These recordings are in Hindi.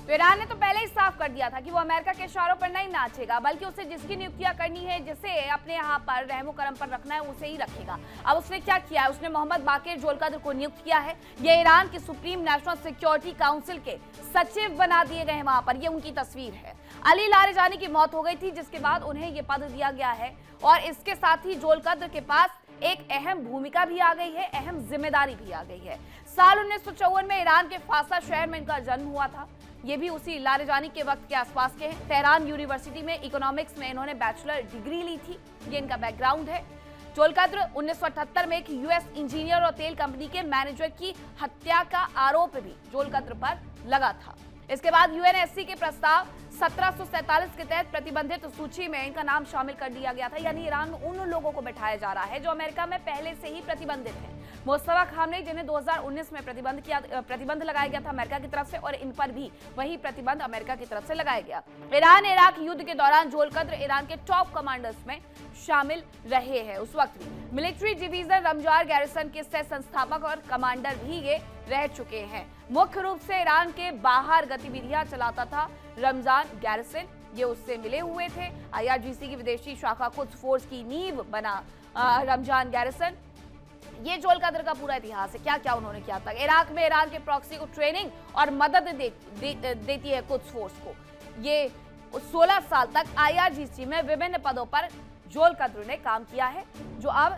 तो ईरान ने तो पहले ही साफ कर दिया था कि वो अमेरिका के इशारों पर नहीं नाचेगा, बल्कि उसे जिसकी नियुक्तियां करनी है, जिसे अपने यहाँ पर रहमो करम पर रखना है, उसे ही रखेगा। अब उसने क्या किया है, उसने मोहम्मद बाकिर जोलकद्र को नियुक्त किया है। ये ईरान की सुप्रीम नेशनल सिक्योरिटी काउंसिल के सचिव बना दिए गए हैं वहां पर। ये उनकी तस्वीर है। अली लारिजानी की मौत हो गई थी, जिसके बाद उन्हें ये पद दिया गया है और इसके साथ ही जोलकद्र के पास एक अहम भूमिका भी आ गई है, अहम जिम्मेदारी भी आ गई है। साल 1954 में ईरान के फासा शहर में इनका जन्म हुआ था। ये भी उसी लारिजानी के वक्त के आसपास के हैं। तेहरान यूनिवर्सिटी में इकोनॉमिक्स में इन्होंने बैचलर डिग्री ली थी। ये इनका बैकग्राउंड है। जोलकद्र 1978 में एक यूएस इंजीनियर और तेल कंपनी के मैनेजर की हत्या का आरोप भी जोलकद्र पर लगा था। इसके बाद यूएनएससी के प्रस्ताव 1747 के तहत प्रतिबंधित सूची में इनका नाम शामिल कर दिया गया था। यानी ईरान में उन लोगों को बैठाया जा रहा है जो अमेरिका में पहले से ही प्रतिबंधित हैं। मुस्तफा खामनेई, जिन्हें 2019 में प्रतिबंध लगाया गया था अमेरिका की तरफ से, और इन पर भी वही प्रतिबंध अमेरिका की तरफ से लगाया गया। ईरान इराक युद्ध के दौरान जोलकद्र ईरान के टॉप कमांडर्स में शामिल रहे हैं। उस वक्त भी मिलिट्री डिवीजन रमजार गैरिसन के सह संस्थापक और कमांडर भी ये रह चुके हैं। मुख्य रूप से ईरान के बाहर गतिविधियां चलाता था रमजान गैरिसन। ये उससे मिले हुए थे। आईआरजीसी की विदेशी शाखा कुद्स फोर्स की नींव बना रमजान गैरिसन। ये जोलकद्र का पूरा इतिहास है, क्या क्या उन्होंने किया था। इराक में ईरान के प्रॉक्सी को ट्रेनिंग और मदद देती है कुद्स फोर्स को। ये 16 साल तक आईआरजीसी में विभिन्न पदों पर जोलकद्र ने काम किया है, जो अब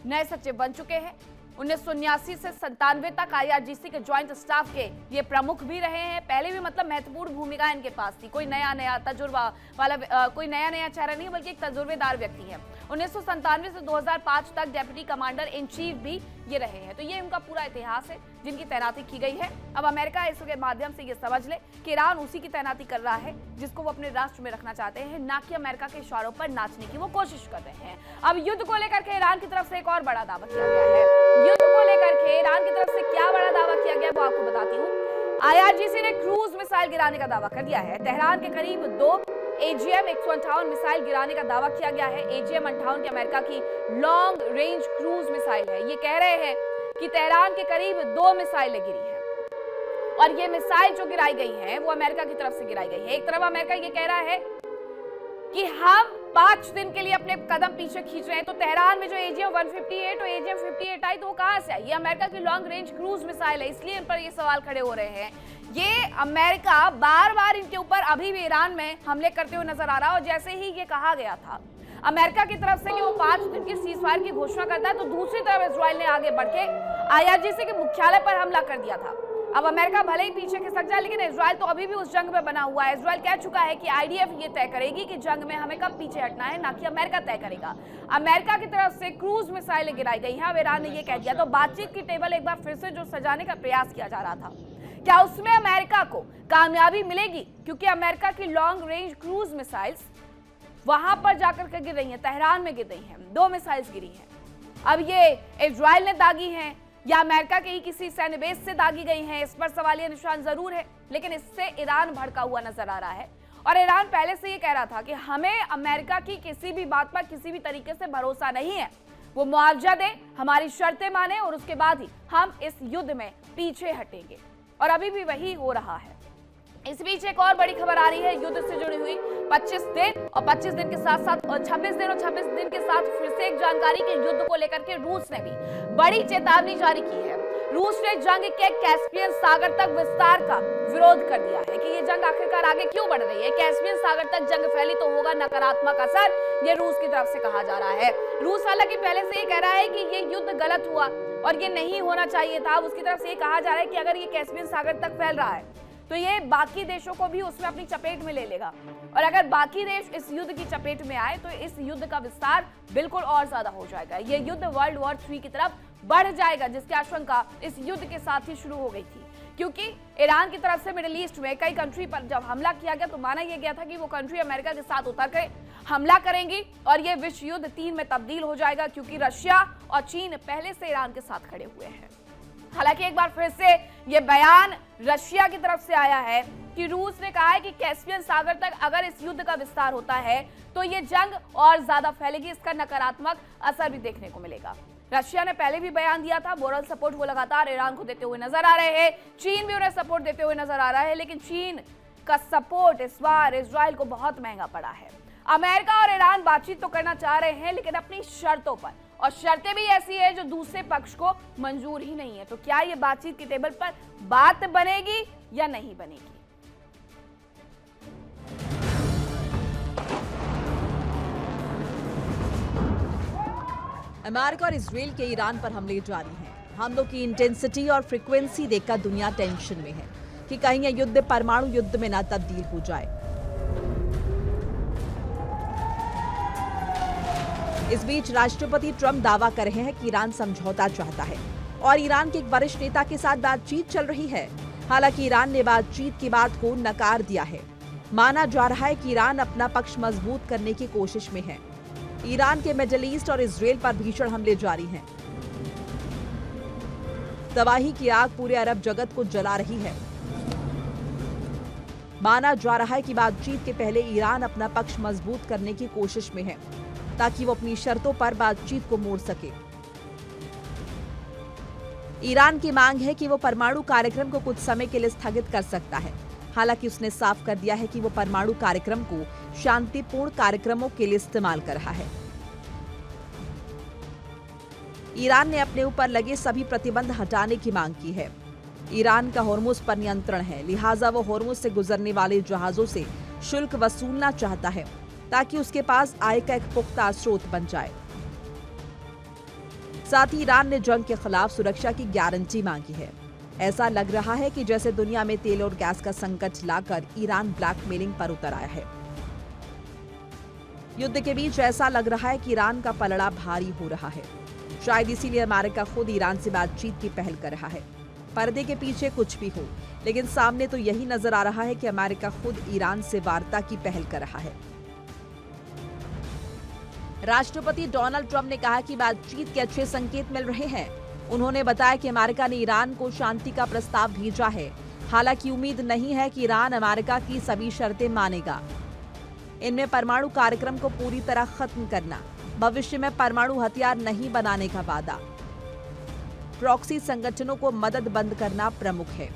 नए सचिव बन चुके हैं। 1979 से 97 तक आईआरजीसी के ज्वाइंट स्टाफ के ये प्रमुख भी रहे हैं। पहले भी मतलब महत्वपूर्ण भूमिका इनके पास थी। कोई नया तजुर्बा वाला कोई नया चेहरा नहीं, बल्कि एक तजुर्बेदार व्यक्ति है। 1997 से 2005 तक डेप्यूटी कमांडर इन चीफ भी ये रहे हैं। तो ये उनका पूरा इतिहास है जिनकी तैनाती की गई है। अब अमेरिका इसके माध्यम से ये समझ ले कि ईरान उसी की तैनाती कर रहा है जिसको वो अपने राष्ट्र में रखना चाहते हैं, ना कि अमेरिका के इशारों पर नाचने की वो कोशिश कर रहे हैं। अब युद्ध को लेकर के ईरान की तरफ से एक और बड़ा दावा किया गया है। युद्ध को लेकर के ईरान की तरफ से क्या बड़ा दावा किया गया वो आपको बताती हूँ। आईआरजीसी ने क्रूज मिसाइल गिराने का दावा कर दिया है। तेहरान के करीब 2 AGM 158 मिसाइल गिराने का दावा किया गया है। AGM 58 की अमेरिका की लॉन्ग रेंज क्रूज मिसाइल है। ये कह रहे हैं कि तेहरान के करीब 2 मिसाइलें गिरी हैं और ये मिसाइल जो गिराई गई हैं वो अमेरिका की तरफ से गिराई गई है। एक तरफ अमेरिका ये कह रहा है कि हम 5 दिन के लिए अपने कदम पीछे खींच रहे हैं, तो तेहरान में जो AGM 158 और AGM 58 आई तो वो कहां से आई? ये अमेरिका की लॉन्ग रेंज क्रूज मिसाइल है, इसलिए इन पर ये सवाल खड़े हो रहे हैं। ये अमेरिका बार बार इनके ऊपर अभी भी ईरान में हमले करते हुए नजर आ रहा है। और जैसे ही ये कहा गया था अमेरिका की तरफ से कि वो 5 दिन की सीजफायर की घोषणा करता है, तो दूसरी तरफ इजराइल ने आगे बढ़ के आईआरजीसी के मुख्यालय पर हमला कर दिया था। अब अमेरिका भले ही पीछे खिसक जाए, लेकिन इजराइल तो अभी भी उस जंग में बना हुआ है। इजराइल कह चुका है कि आईडीएफ ये तय करेगी कि जंग में हमें कब पीछे हटना है, ना कि अमेरिका तय करेगा। अमेरिका की तरफ से क्रूज मिसाइलें गिराई गई हैं। अब ईरान ने ये कह दिया। तो बातचीत की टेबल एक बार फिर से जो सजाने का प्रयास किया जा रहा था, क्या उसमें अमेरिका को कामयाबी मिलेगी? क्योंकि अमेरिका की लॉन्ग रेंज क्रूज मिसाइल्स वहां पर जाकर के गिर रही हैं, तेहरान में गिर रही हैं। 2 मिसाइल्स गिरी हैं। अब ये इजराइल ने दागी हैं या अमेरिका के ही किसी सैन्य बेस से दागी गई हैं, इस पर सवालिया निशान जरूर है। लेकिन इससे ईरान भड़का हुआ नजर आ रहा है और ईरान पहले से ये कह रहा था कि हमें अमेरिका की किसी भी बात पर किसी भी तरीके से भरोसा नहीं है। वो मुआवजा दे, हमारी शर्तें माने और उसके बाद ही हम इस युद्ध में पीछे हटेंगे। और अभी भी वही हो रहा है। इस बीच एक और बड़ी खबर आ रही है युद्ध से जुड़ी हुई। 25 दिन और 25 दिन के साथ साथ 26 दिन और 26 दिन के साथ फिर से एक जानकारी कि युद्ध को लेकर के रूस ने भी बड़ी चेतावनी जारी की है। रूस ने जंग के कैस्पियन सागर तक विस्तार का विरोध कर दिया है कि ये जंग आखिरकार आगे क्यों बढ़ रही है। कैस्पियन सागर तक जंग फैली तो होगा नकारात्मक असर, ये रूस की तरफ से कहा जा रहा है। रूस हालांकि पहले से ये कह रहा है कि ये युद्ध गलत हुआ और ये नहीं होना चाहिए था। उसकी तरफ से ये कहा जा रहा है कि अगर ये कैस्पियन सागर तक फैल रहा है तो ये बाकी देशों को भी उसमें अपनी चपेट में ले लेगा, और अगर बाकी देश इस युद्ध की चपेट में आए तो इस युद्ध का विस्तार बिल्कुल और ज्यादा हो जाएगा। ये युद्ध वर्ल्ड वॉर 3 की तरफ बढ़ जाएगा, जिसकी आशंका इस युद्ध के साथ ही शुरू हो गई थी। क्योंकि ईरान की तरफ से मिडिल ईस्ट में कई कंट्री पर जब हमला किया गया तो माना यह गया था कि वो कंट्री अमेरिका के साथ उतर कर हमला करेंगी और ये विश्व युद्ध 3 में तब्दील हो जाएगा, क्योंकि रशिया और चीन पहले से ईरान के साथ खड़े हुए हैं। हालांकि एक बार फिर से ये बयान रशिया की तरफ से आया है कि रूस ने कहा है कि कैस्पियन सागर तक अगर इस युद्ध का विस्तार होता है तो ये जंग और ज्यादा फैलेगी, इसका नकारात्मक असर भी देखने को मिलेगा। रशिया ने पहले भी बयान दिया था, मोरल सपोर्ट वो लगातार ईरान को देते हुए नजर आ रहे हैं। चीन भी उन्हें सपोर्ट देते हुए नजर आ रहा है, लेकिन चीन का सपोर्ट इस बार इजराइल को बहुत महंगा पड़ा है। अमेरिका और ईरान बातचीत तो करना चाह रहे हैं, लेकिन अपनी शर्तों पर, और शर्तें भी ऐसी है जो दूसरे पक्ष को मंजूर ही नहीं है। तो क्या ये बातचीत की टेबल पर बात बनेगी या नहीं बनेगी? अमेरिका और इजराइल के ईरान पर हमले जारी हैं। हमलों की इंटेंसिटी और फ्रीक्वेंसी देखकर दुनिया टेंशन में है कि कहीं यह युद्ध परमाणु युद्ध में न तब्दील हो जाए। इस बीच राष्ट्रपति ट्रंप दावा कर रहे हैं कि ईरान समझौता चाहता है और ईरान के एक वरिष्ठ नेता के साथ बातचीत चल रही है। हालांकि ईरान ने बातचीत की बात को नकार दिया है। माना जा रहा है कि ईरान अपना पक्ष मजबूत करने की कोशिश में है। ईरान के मिडिल ईस्ट और इजराइल पर भीषण हमले जारी हैं। तबाही की आग पूरे अरब जगत को जला रही है। माना जा रहा है कि बातचीत के पहले ईरान अपना पक्ष मजबूत करने की कोशिश में है ताकि वो अपनी शर्तों पर बातचीत को मोड़ सके। ईरान की मांग है कि वो परमाणु कार्यक्रम को कुछ समय के लिए स्थगित कर सकता है। हालांकि उसने साफ कर दिया है कि वो परमाणु कार्यक्रम को शांतिपूर्ण कार्यक्रमों के लिए इस्तेमाल कर रहा है। ईरान ने अपने ऊपर लगे सभी प्रतिबंध हटाने की मांग की है। ईरान का होर्मुज पर नियंत्रण है, लिहाजा वो होर्मुज से गुजरने वाले जहाजों से शुल्क वसूलना चाहता है ताकि उसके पास आय का एक पुख्ता स्रोत बन जाए। साथ ही ईरान ने जंग के खिलाफ सुरक्षा की गारंटी मांगी है। ऐसा लग रहा है कि जैसे दुनिया में तेल और गैस का संकट लाकर ईरान ब्लैकमेलिंग पर उतर आया है। युद्ध के बीच ऐसा लग रहा है कि ईरान का पलड़ा भारी हो रहा है। शायद इसीलिए अमेरिका खुद ईरान से बातचीत की पहल कर रहा है। पर्दे के पीछे कुछ भी हो, लेकिन सामने तो यही नजर आ रहा है कि अमेरिका खुद ईरान से वार्ता की पहल कर रहा है। राष्ट्रपति डोनाल्ड ट्रंप ने कहा कि बातचीत के अच्छे संकेत मिल रहे हैं। उन्होंने बताया कि अमेरिका ने ईरान को शांति का प्रस्ताव भेजा है। हालांकि उम्मीद नहीं है कि ईरान अमेरिका की सभी शर्तें मानेगा। इनमें परमाणु कार्यक्रम को पूरी तरह खत्म करना, भविष्य में परमाणु हथियार नहीं बनाने का वादा, प्रॉक्सी संगठनों को मदद बंद करना प्रमुख है।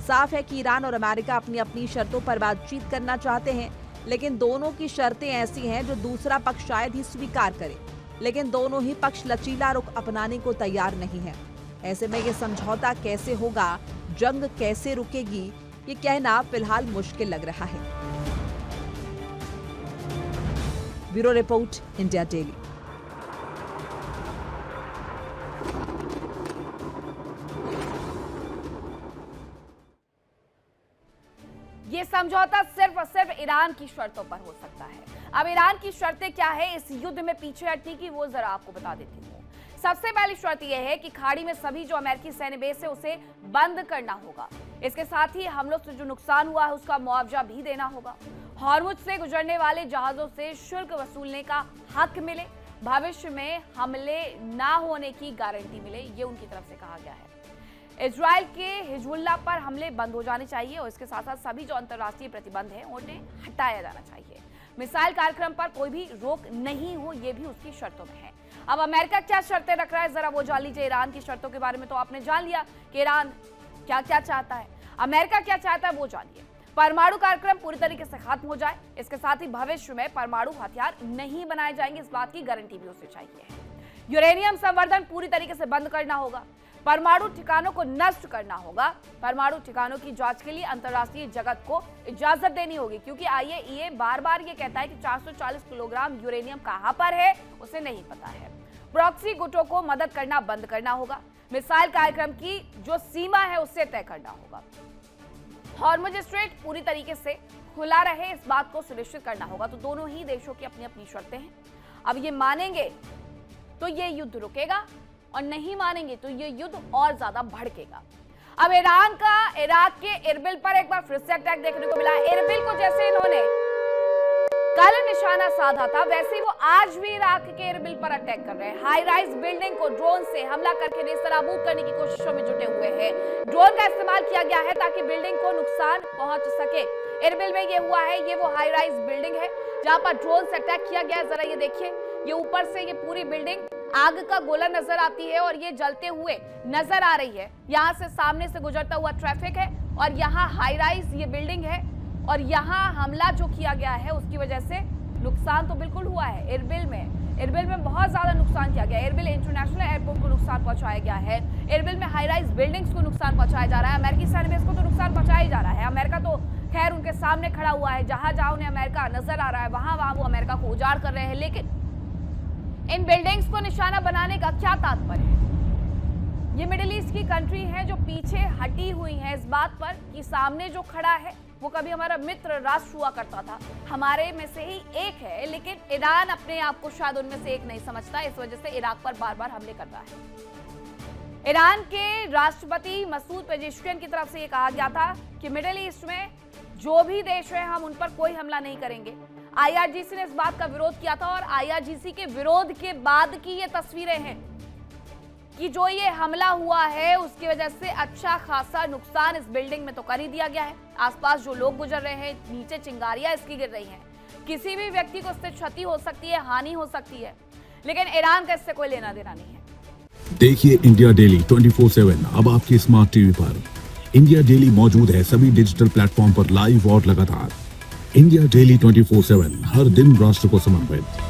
साफ है कि ईरान और अमेरिका अपनी अपनी शर्तों पर बातचीत करना चाहते हैं, लेकिन दोनों की शर्तें ऐसी हैं जो दूसरा पक्ष शायद ही स्वीकार करे। लेकिन दोनों ही पक्ष लचीला रुख अपनाने को तैयार नहीं है। ऐसे में ये समझौता कैसे होगा, जंग कैसे रुकेगी, ये कहना फिलहाल मुश्किल लग रहा है। Bureau report, India daily. ये समझौता सिर्फ और सिर्फ ईरान की शर्तों पर हो सकता है। अब ईरान की शर्तें क्या है इस युद्ध में पीछे हटने की, वो जरा आपको बता देती हूँ। सबसे पहली शर्त यह है कि खाड़ी में सभी जो अमेरिकी सैन्य बेस है उसे बंद करना होगा। इसके साथ ही हमलों से जो नुकसान हुआ है उसका मुआवजा भी देना होगा। हॉर्मुज से गुजरने वाले जहाजों से शुल्क वसूलने का हक मिले, भविष्य में हमले ना होने की गारंटी मिले, ये उनकी तरफ से कहा गया है। इजराइल के हिजबुल्लाह पर हमले बंद हो जाने चाहिए और इसके साथ साथ सभी जो अंतर्राष्ट्रीय प्रतिबंध हैं उन्हें हटाया जाना चाहिए। मिसाइल कार्यक्रम पर कोई भी रोक नहीं हो, ये भी उसकी शर्तों में है। अब अमेरिका क्या शर्तें रख रहा है, जरा वो जान लीजिए। ईरान की शर्तों के बारे में तो आपने जान लिया कि ईरान क्या क्या चाहता है, अमेरिका क्या चाहता है वो जानिए। परमाणु कार्यक्रम पूरी तरीके से खत्म हो जाए, इसके साथ ही भविष्य में परमाणु हथियार नहीं बनाए जाएंगे, इस बात की गारंटी भी उसे चाहिए। यूरेनियम संवर्धन पूरी तरीके से बंद करना होगा, परमाणु ठिकानों को नष्ट करना होगा, परमाणु ठिकानों की जांच के लिए अंतर्राष्ट्रीय जगत को इजाजत देनी होगी, क्योंकि आईएईए बार बार ये कहता है कि 440 किलोग्राम यूरेनियम कहां पर है उसे नहीं पता है। प्रॉक्सी गुटों को मदद करना बंद करना होगा, मिसाइल कार्यक्रम की जो सीमा है उससे तय करना होगा। हॉर्मुज स्ट्रेट पूरी तरीके से खुला रहे, इस बात को सुनिश्चित करना होगा। तो दोनों ही देशों की अपनी अपनी शर्तें हैं। अब ये मानेंगे तो ये युद्ध रुकेगा और नहीं मानेंगे तो ये युद्ध और ज्यादा भड़केगा। अब ईरान का इराक के इरबिल पर एक बार फिर से अटैक देखने को मिला। इरबिल को जैसे इन्होंने कल निशाना साधा था, वैसे ही वो आज भी इराक के इरबिल पर अटैक कर रहे हैं। हाई राइज बिल्डिंग को ड्रोन से हमला करके नेस्तनाबूद करने की कोशिशों में जुटे हुए हैं। ड्रोन का इस्तेमाल किया गया है ताकि बिल्डिंग को नुकसान पहुंच सके। इरबिल में ये हुआ है, ये वो हाई राइज बिल्डिंग है जहां पर ड्रोन से अटैक किया गया है। जरा ये देखिए, ये ऊपर से ये पूरी बिल्डिंग आग का गोला नजर आती है और ये जलते हुए नजर आ रही है। यहाँ से सामने से गुजरता हुआ ट्रैफिक है और यहाँ हाई राइज ये बिल्डिंग है और यहाँ हमला जो किया गया है उसकी वजह से नुकसान तो बिल्कुल हुआ है। एरबिल में बहुत ज्यादा नुकसान किया गया है। एरबिल इंटरनेशनल एयरपोर्ट को नुकसान पहुंचाया गया है। एरबिल में हाई राइज बिल्डिंग्स को नुकसान पहुंचाया जा रहा है। अमेरिकी सैन्य बेस को तो नुकसान पहुंचाया ही जा रहा है। अमेरिका तो खैर उनके सामने खड़ा हुआ है, जहां जहां उन्हें अमेरिका नजर आ रहा है वहां वो अमेरिका को उजाड़ कर रहे हैं। लेकिन इन बिल्डिंग्स को निशाना बनाने का क्या तात्पर्य है? ये मिडिल ईस्ट की कंट्री है जो पीछे हटी हुई है इस बात पर कि सामने जो खड़ा है वो कभी हमारा मित्र राष्ट्र हुआ करता था, हमारे में से ही एक है। लेकिन ईरान अपने आप को शायद उनमें से एक नहीं समझता, इस वजह से इराक पर बार बार हमले कर रहा है। ईरान के राष्ट्रपति मसूद पेजेश्कियन की तरफ से ये कहा गया था कि मिडिल ईस्ट में जो भी देश है हम उन पर कोई हमला नहीं करेंगे। IRGC ने इस बात का विरोध किया था और IRGC के विरोध के बाद की ये तस्वीरें हैं कि जो ये हमला हुआ है उसकी वजह से अच्छा खासा नुकसान इस बिल्डिंग में तो कर ही दिया गया है। आसपास जो लोग गुजर रहे हैं, नीचे चिंगारियां इसकी गिर रही हैं। किसी भी व्यक्ति को इससे क्षति हो सकती है, हानि हो सकती है, लेकिन ईरान का इससे कोई लेना देना नहीं है। देखिए इंडिया डेली 24/7 अब आपके स्मार्ट टीवी पर। इंडिया डेली मौजूद है सभी डिजिटल प्लेटफॉर्म पर लाइव और लगातार। इंडिया डेली 24/7 हर दिन राष्ट्र को समर्पित।